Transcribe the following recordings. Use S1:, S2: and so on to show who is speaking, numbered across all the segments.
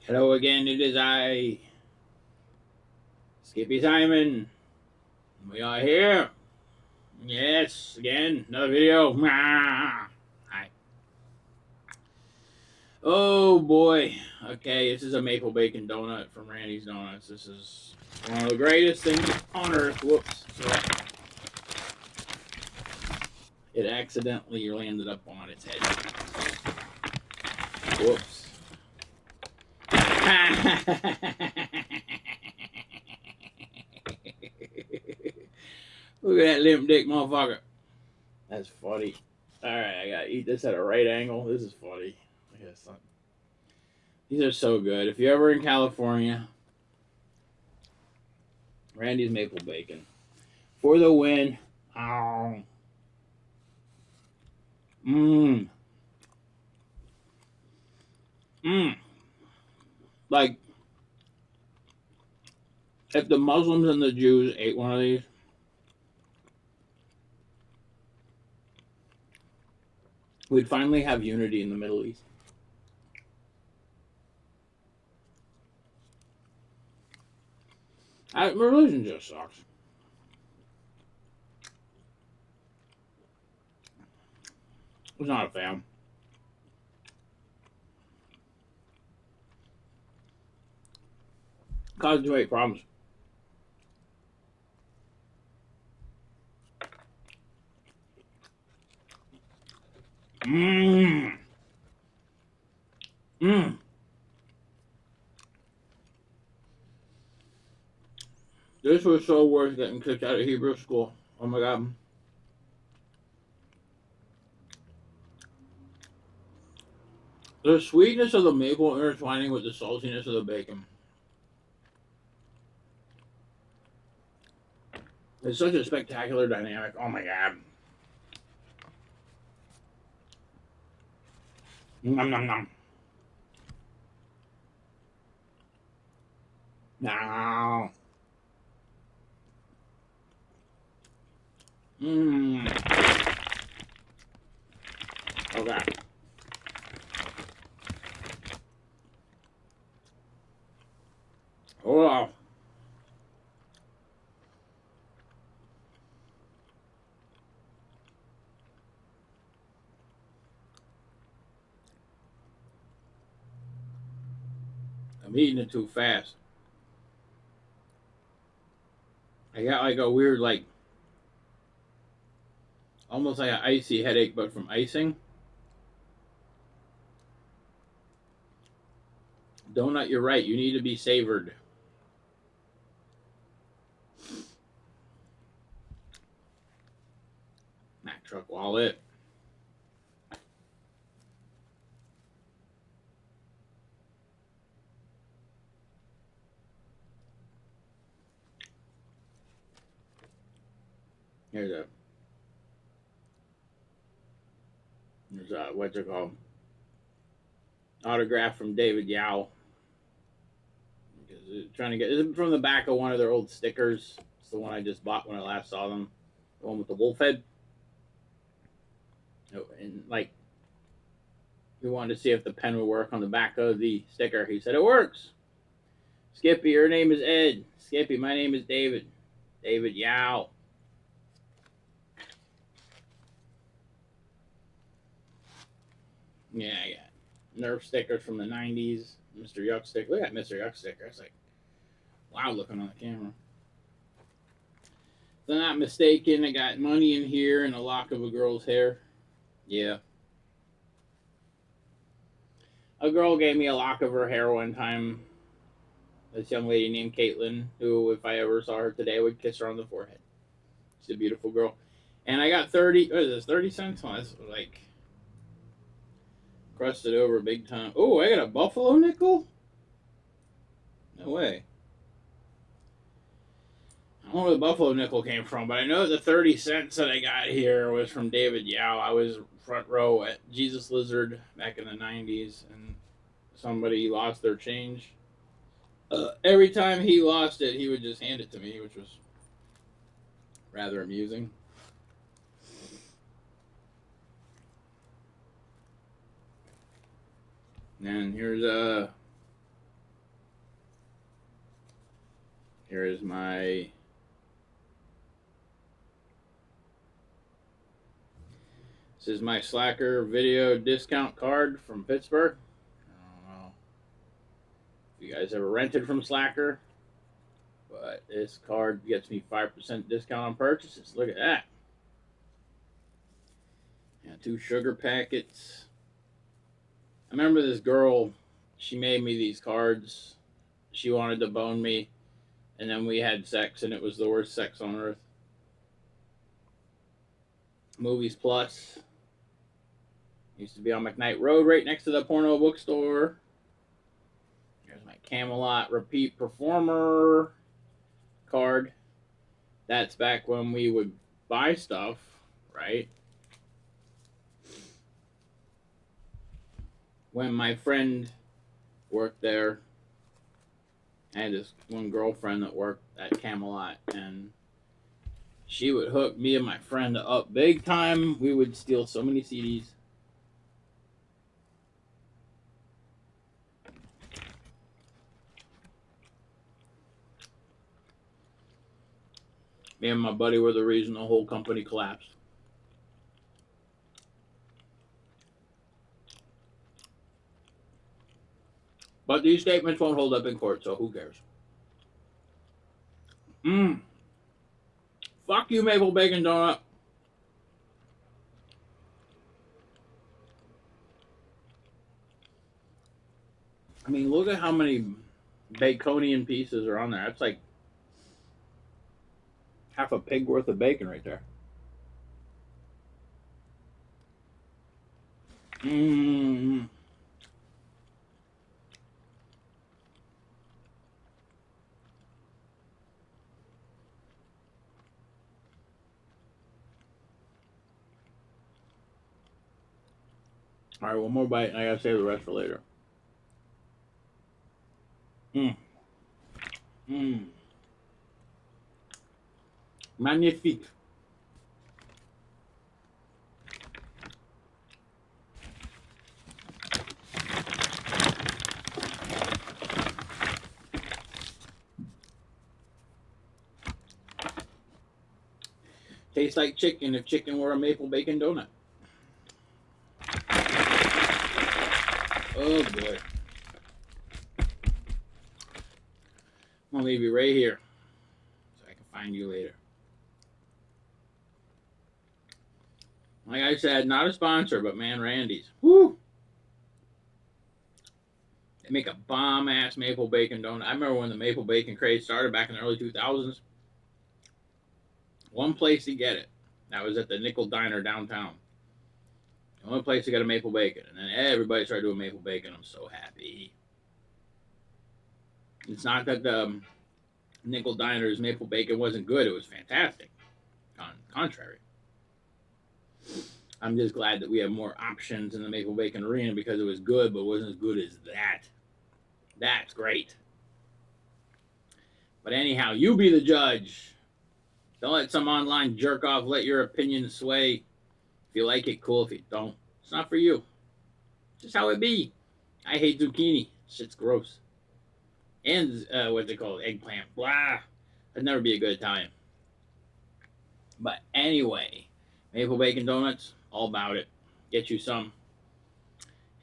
S1: Hello again, it is I, Skippy Simon. We are here. Yes, again, another video. Hi. Oh boy. Okay, this is a maple bacon donut from Randy's Donuts. This is one of the greatest things on earth. Whoops. So it accidentally landed up on its head. Whoops. Look at that limp dick motherfucker. That's funny. Alright, I gotta eat this at a right angle. This is funny. Look at this. These are so good. If you're ever in California, Randy's Maple Bacon. For the win. Oh. Mmm. Mmm. Like, if the Muslims and the Jews ate one of these, we'd finally have unity in the Middle East. Religion just sucks. It's not a fan. Causes too many problems. Mmm. Mmm. This was so worth getting kicked out of Hebrew school. Oh my god. The sweetness of the maple intertwining with the saltiness of the bacon. It's such a spectacular dynamic. Oh my god. Nom nom nom. No. Mmm. Okay. Oh. I'm eating it too fast. I got like a weird, like, almost like an icy headache, but from icing. Donut, you're right. You need to be savored. Mack truck wallet. Here's a what's it called? Autograph from David Yao. Trying to get this is from the back of one of their old stickers. It's the one I just bought when I last saw them. The one with the wolf head. Oh, and like we wanted to see if the pen would work on the back of the sticker. He said it works. Skippy, your name is Ed. Skippy, my name is David. David Yao. Yeah, I got Nerf stickers from the 90s. Mr. Yuck sticker. Look at Mr. Yuck sticker. It's like, wow, looking on the camera. If I'm not mistaken, I got money in here and a lock of a girl's hair. Yeah. A girl gave me a lock of her hair one time. This young lady named Caitlin, who, if I ever saw her today, I would kiss her on the forehead. She's a beautiful girl. And I got 30, what is this, 30 cents? Oh, that's like crusted over big time. Oh, I got a buffalo nickel? No way. I don't know where the buffalo nickel came from, but I know the 30 cents that I got here was from David Yao. I was front row at Jesus Lizard back in the 90s, and somebody lost their change. Every time he lost it, he would just hand it to me, which was rather amusing. And here's Here is my this is my Slacker video discount card from Pittsburgh. I don't know if you guys ever rented from Slacker, but this card gets me 5% discount on purchases. Look at that. Yeah, 2 sugar packets. I remember this girl, she made me these cards. She wanted to bone me, and then we had sex, and it was the worst sex on earth. Movies Plus. Used to be on McKnight Road right next to the porno bookstore. Here's my Camelot Repeat Performer card. That's back when we would buy stuff, right? When my friend worked there, I had this one girlfriend that worked at Camelot, and she would hook me and my friend up big time. We would steal so many CDs. Me and my buddy were the reason the whole company collapsed. But these statements won't hold up in court, so who cares? Fuck you, Maple Bacon Donut. I mean, look at how many baconian pieces are on there. That's like half a pig worth of bacon right there. Mmm. All right, one more bite, and I gotta save the rest for later. Mmm. Mmm. Magnifique. Tastes like chicken if chicken were a maple bacon donut. Oh boy. I'm gonna leave you right here so I can find you later. Like I said, not a sponsor, but man, Randy's. Woo! They make a bomb ass maple bacon donut. I remember when the maple bacon craze started back in the early 2000s. One place to get it. That was at the Nickel Diner downtown. The only place to get a maple bacon. And then everybody started doing maple bacon. I'm so happy. It's not that the Nickel Diner's maple bacon wasn't good. It was fantastic. On the contrary. I'm just glad that we have more options in the maple bacon arena because it was good, but wasn't as good as that. That's great. But anyhow, you be the judge. Don't let some online jerk off let your opinion sway. If you like it, cool. If you don't, it's not for you. Just how it be. I hate zucchini. Shit's gross. And what's it called? Eggplant. Blah. I'd never be a good Italian. But anyway, maple bacon donuts, all about it. Get you some.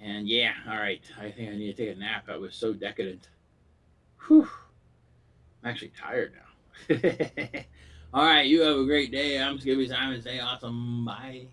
S1: And yeah, all right. I think I need to take a nap. I was so decadent. Whew. I'm actually tired now. All right, you have a great day. I'm skippysimon. Stay awesome. Bye.